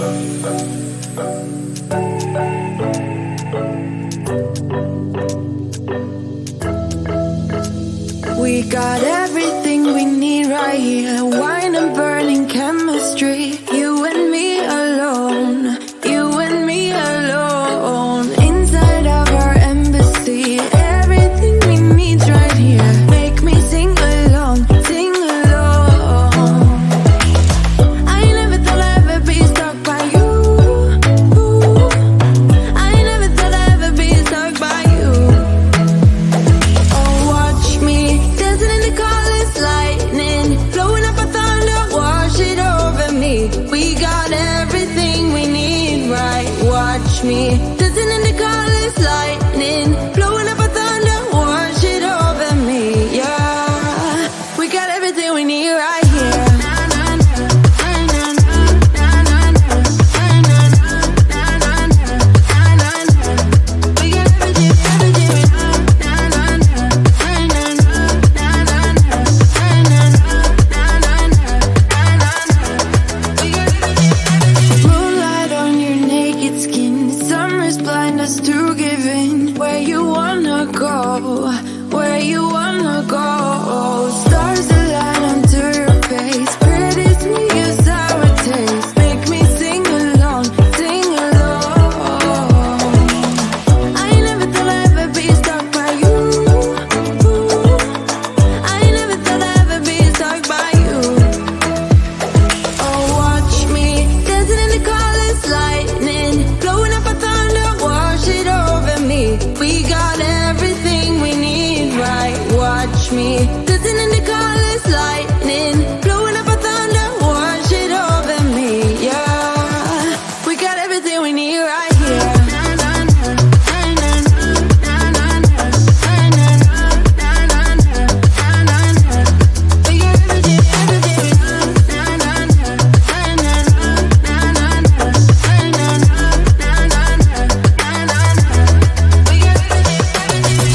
We got everything we need right here. Wine and burning chemistry. You and me alone. You and me alone. Inside of our embassy. Everything we need's right here. Make me sing along, sing along. I never thought I'd ever be stuck by you. I never thought I'd ever be stuck by you. Oh, watch me dancing in the colors, lightning, blowing up a thunder, wash it over me. We got everything we need, right? Watch me dancing in the colors, lightning, blowing up a thunder, wash it over me. Yeah, we got everything we need right here. Moonlight on your naked skin, summer's blind us to giving. Where you wanna go, where you wanna go. Stars align onto your face, pretty sweet your sour taste. Make me sing along, sing along. I never thought I'd ever be stuck by you. I never thought I'd ever be stuck by you. Oh, watch me dancing in the colors, lightning, blowing up a thunder, wash it over me. We got everything we need, right? Watch me dancing in the colors, lightning, blowing up a thunder, wash it over me. Yeah, we got everything we need right here.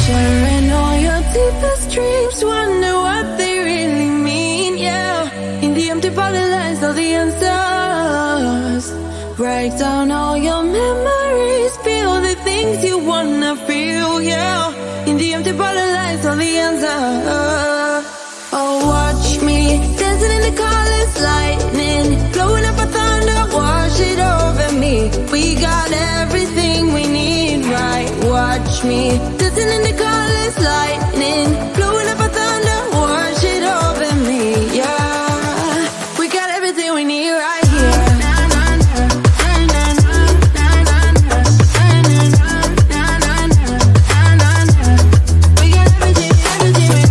Sharing all your deepest dreams, wonder what they really mean, yeah. In the empty bottle lies all the answers. Break down all your memories, feel the things you wanna feel, yeah. In the empty bottle lies all the answers. Oh, watch me dancing in the colors, lightning, blowing up a thunder, wash it over me. We got everything we need, right? Watch me dancing in the colors, lightning, blowing up a thunder, wash it over me. Yeah, we got everything we need right here. We got everything, everything we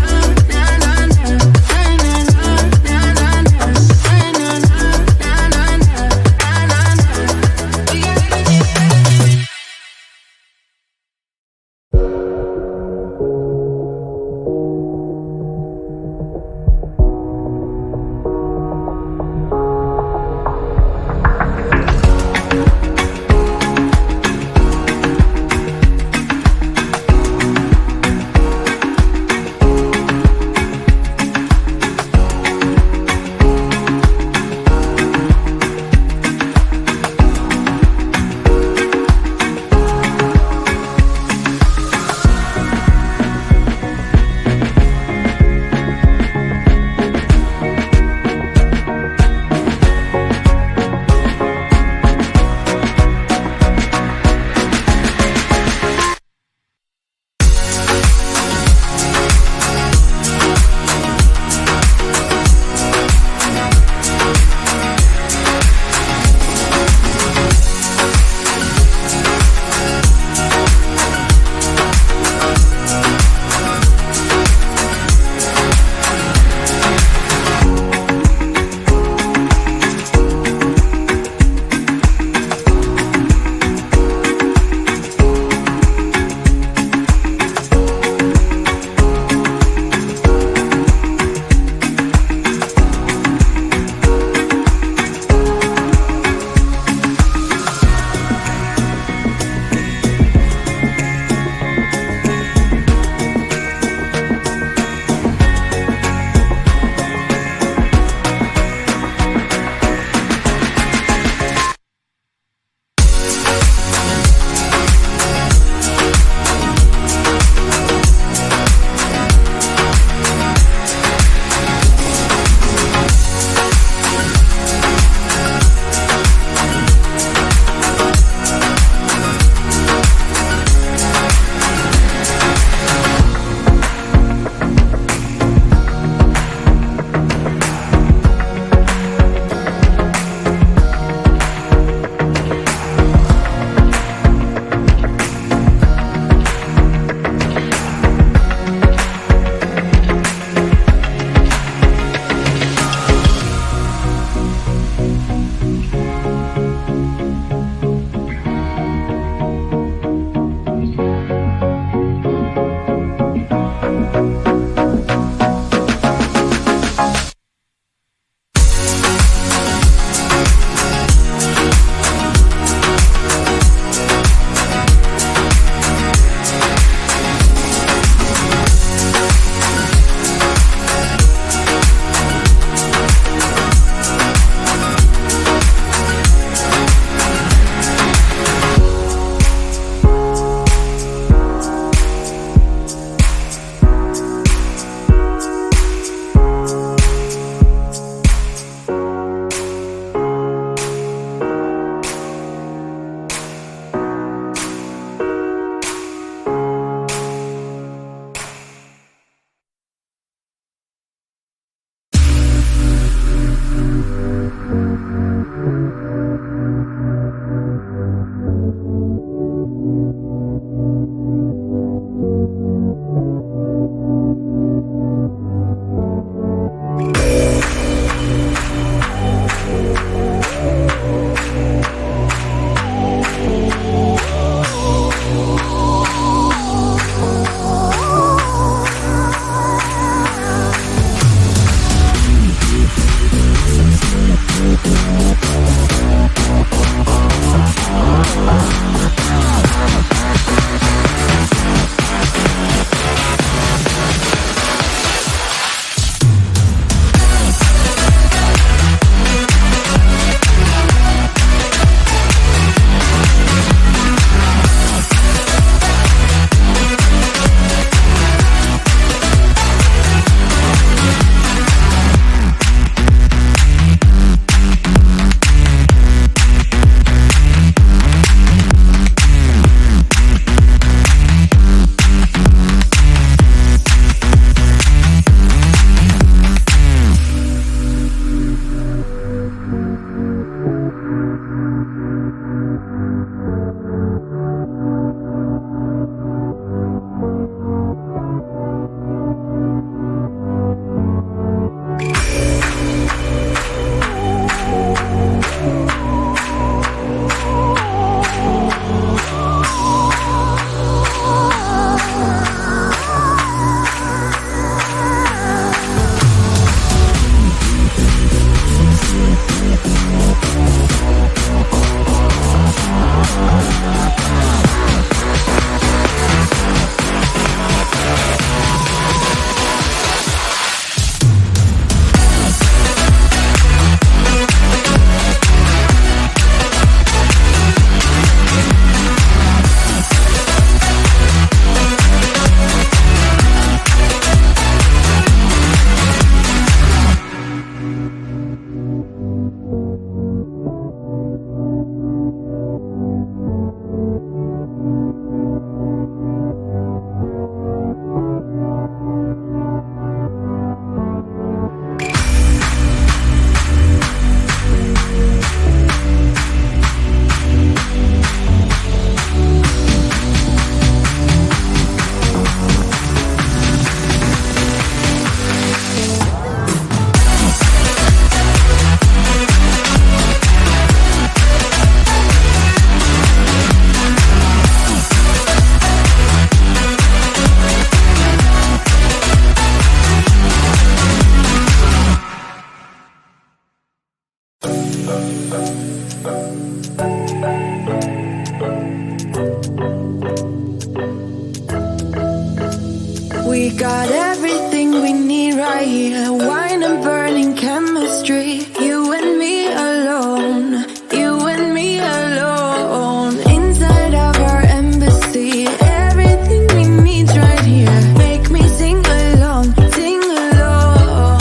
We got everything we need right here. Wine and burning chemistry. You and me alone. You and me alone. Inside of our embassy. Everything we need's right here. Make me sing along. Sing along.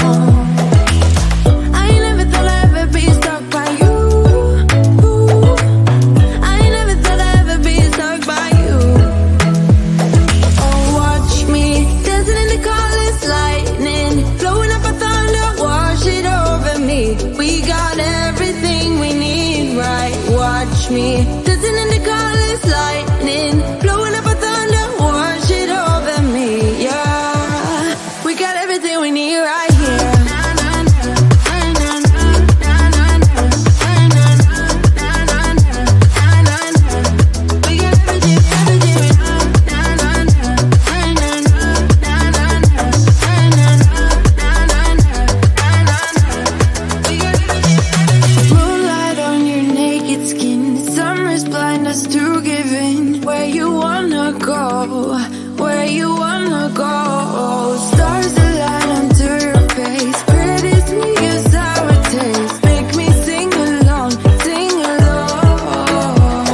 I never thought I'd ever be stuck by you. I never thought I'd ever be stuck by you. Oh, watch me dancing in the colors, lightning, blowing up a thunder, wash it over me. We got everything we need, right? Watch me dancing in the colors, lightning, blowing up a thunder, wash it over me. Yeah, we got everything we need right here. Moonlight on your naked skin, summer's blind us to giving. Where you wanna go, where you wanna go. Stars align onto your face, pretty sweet your sour taste. Make me sing along, sing along.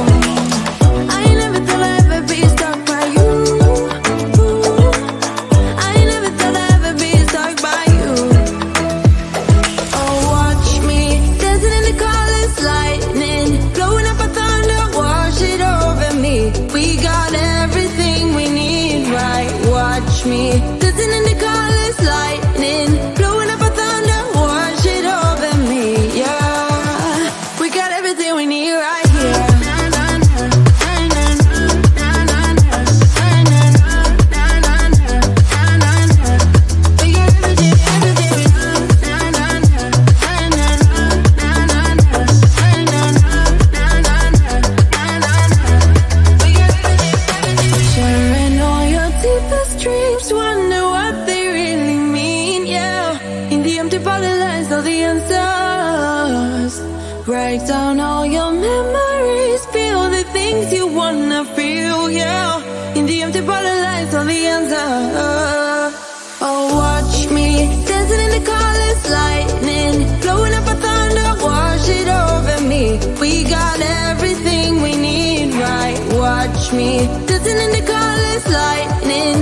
I never thought I'd ever be stuck by you. I never thought I'd ever be stuck by you. Oh, watch me dancing in the colors, lightning, blowing up a thunder, wash it over me. We got everything we need, right? Watch me dancing in the colors, lightning, blowing up a thunder, wash it over me. Yeah, we got everything we need right here. Sharing all your deepest dreams, wonder what they really mean, yeah. In the empty bottle lies all the answers. Write down all your memories, feel the things you wanna feel, yeah. In the empty bottle lies all the answers. Oh, watch me dancing in the colors, lightning, blowing up a thunder, wash it over me. We got everything we need, right? Watch me dancing in the colors, lightning,